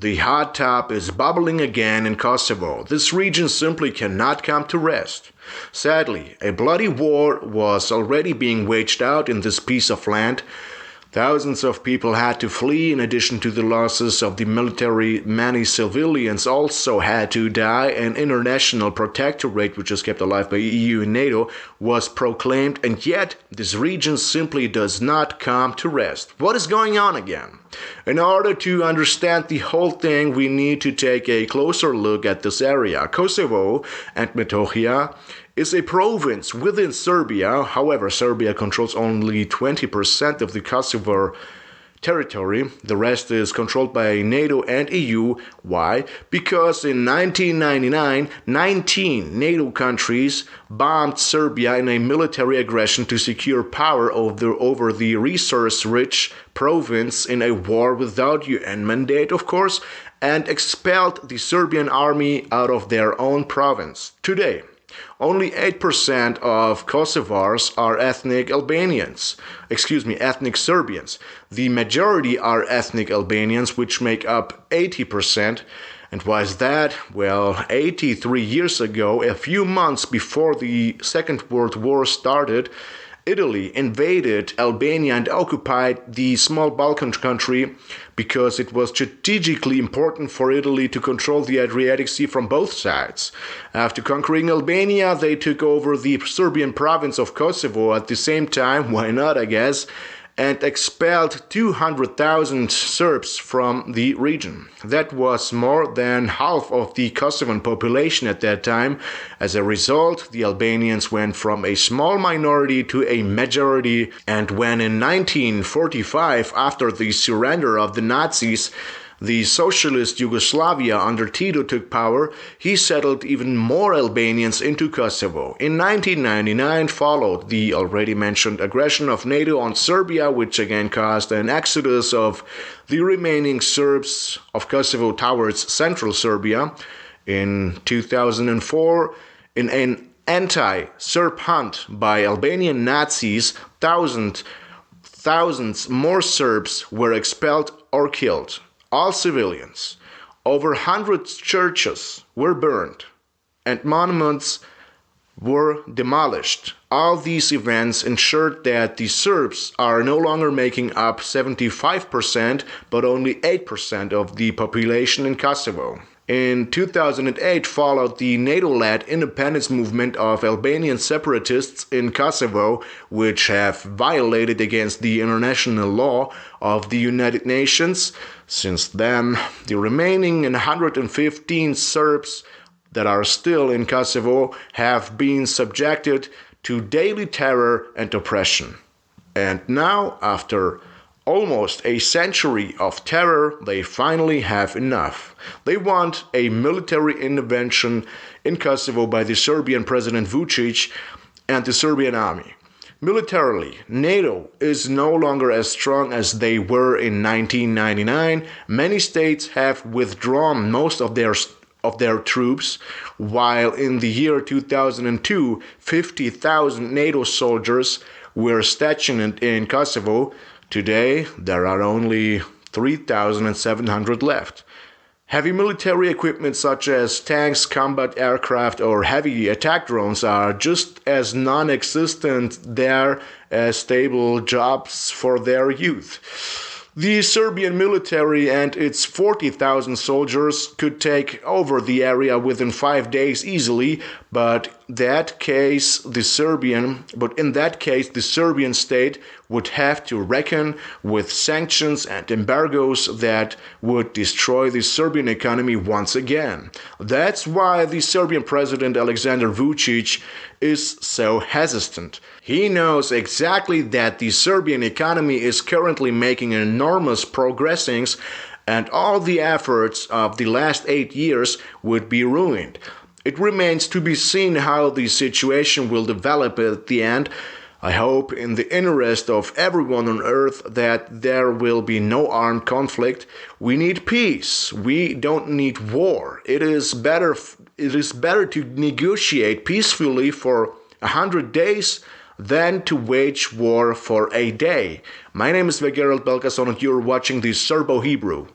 The hot tub is bubbling again in Kosovo. This region simply cannot come to rest. Sadly, a bloody war was already being waged out in this piece of land. Thousands of people had to flee. In addition to the losses of the military, many civilians also had to die. An international protectorate, which is kept alive by EU and NATO, was proclaimed, and yet this region simply does not come to rest. What is going on again? In order to understand the whole thing, we need to take a closer look at this area. Kosovo and Metohija is a province within Serbia. However, Serbia controls only 20% of the Kosovo territory. The rest is controlled by NATO and EU. Why? Because in 1999, 19 NATO countries bombed Serbia in a military aggression to secure power over the resource-rich province in a war without UN mandate, of course, and expelled the Serbian army out of their own province. Today, only 8% of Kosovars are ethnic Serbians. The majority are ethnic Albanians, which make up 80%. And why is that? Well, 83 years ago, a few months before the Second World War started, Italy invaded Albania and occupied the small Balkan country because it was strategically important for Italy to control the Adriatic Sea from both sides. After conquering Albania, they took over the Serbian province of Kosovo at the same time, why not, I guess, and expelled 200,000 Serbs from the region. That was more than half of the Kosovan population at that time. As a result, the Albanians went from a small minority to a majority, and when in 1945, after the surrender of the Nazis, the socialist Yugoslavia under Tito took power, he settled even more Albanians into Kosovo. In 1999 followed the already mentioned aggression of NATO on Serbia, which again caused an exodus of the remaining Serbs of Kosovo towards central Serbia. In 2004, in an anti-Serb hunt by Albanian Nazis, thousands more Serbs were expelled or killed. All civilians. Over 100 churches were burned and monuments were demolished. All these events ensured that the Serbs are no longer making up 75%, but only 8% of the population in Kosovo. In 2008 followed the NATO-led independence movement of Albanian separatists in Kosovo, which have violated against the international law of the United Nations. Since then, the remaining 115 Serbs that are still in Kosovo have been subjected to daily terror and oppression. And now, after almost a century of terror, they finally have enough. They want a military intervention in Kosovo by the Serbian President Vučić and the Serbian army. Militarily, NATO is no longer as strong as they were in 1999. Many states have withdrawn most of their troops, while in the year 2002, 50,000 NATO soldiers were stationed in Kosovo. Today, there are only 3,700 left. Heavy military equipment such as tanks, combat aircraft, or heavy attack drones are just as non-existent there as stable jobs for their youth. The Serbian military and its 40,000 soldiers could take over the area within 5 days easily, but in that case the Serbian state would have to reckon with sanctions and embargoes that would destroy the Serbian economy once again. That's why the Serbian President Aleksandar Vučić is so hesitant. He knows exactly that the Serbian economy is currently making enormous progressings, and all the efforts of the last 8 years would be ruined. It remains to be seen how the situation will develop at the end. I hope, in the interest of everyone on earth, that there will be no armed conflict. We need peace. We don't need war. It is better to negotiate peacefully for 100 days than to wage war for a day. My name is Gerald Belkason and you're watching the Serbo-Hebrew.